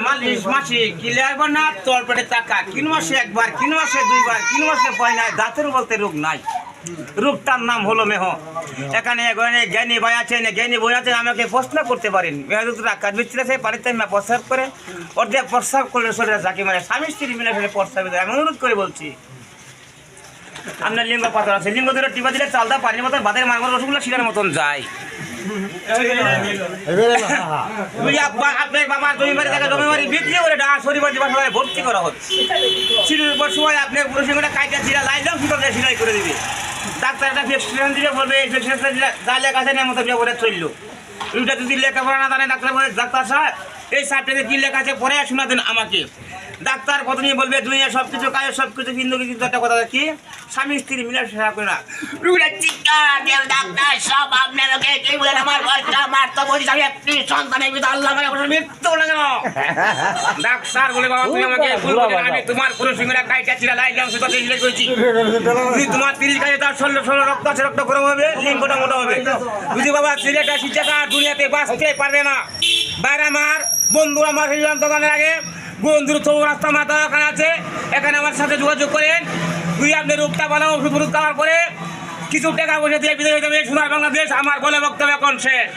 মালিশ মাসে কি লাগবে না তোর পেটে টাকা 3 মাসে একবার 3 মাসে দুইবার 3 মাসে পয় নাই দাঁতের বলতে রোগ নাই রোগটার নাম হলো মেহ এখানে জ্ঞানী ভাই আছেন জ্ঞানী বই আছেন আমাকে প্রশ্ন করতে পারেন টাকা বিচ্ছিন্ন আছে পানিতে প্রস্রাব করে অর্ধেক প্রস্রাব করলে শরীরে যাকে মানে স্বামী স্ত্রী মিলে ফেলে প্রস্রাব আমি অনুরোধ করে বলছি আপনার লিঙ্গ পাথর আছে লিঙ্গ দুটো টিপা দিলে চালদা পানির মতন বাদের মারবার রসগোল্লা শিরার মতন যায় আপনার বাবার জমিবাড়ি থেকে জমিবাড়ি বিক্রি করে শরীর বাসায় ভর্তি করা হচ্ছে সিঁড়ির উপর সময় আপনি পুরো সঙ্গে কাইটা চিরা লাইলেও ভিতরে সিলাই করে দিবে ডাক্তার একটা প্রেসক্রিপশন দিলে বলবে এই প্রেসক্রিপশন দিলে যা লেখা আছে মতো ব্যবহারে চললো ওইটা যদি লেখাপড়া না জানে ডাক্তার বলে ডাক্তার সাহেব এই সাবজেক্টে কী লেখা আছে পরে শোনা দেন আমাকে ডাক্তার প্রথমেই বলবে দুনিয়া সব কিছু কাজে সব কিছু কিন্তু কিন্তু একটা কথা কি স্বামী স্ত্রী মিলে সেরা করে না ডাক্তার সব আপনাকে কি বলেন আমার বয়সটা আমার তো বলছি আমি একটি সন্তানের ভিতরে আল্লাহ মৃত্যু না কেন ডাক্তার বলে বাবা তুমি আমাকে ভুল করে আমি তোমার পুরো সিঙ্গরা কাইটা চিরা লাইলাম সেটা দিলে কইছি যদি তোমার 30 কাজে তার 16 রক্ত আছে রক্ত গরম হবে লিঙ্গটা মোটা হবে যদি বাবা ছেলেটা শিক্ষা দুনিয়াতে বাঁচতে পারবে না বাইরে আমার বন্ধু আমার দোকানের আগে বন্ধুর চৌরাস্তা মাথা ওখানে আছে এখানে আমার সাথে যোগাযোগ করেন তুই আপনি রূপটা বানাও ওষুধ খাওয়ার পরে কিছু টাকা পয়সা দিয়ে বিদেশে যাবে সোনার বাংলাদেশ আমার বলে বক্তব্য এখন শেষ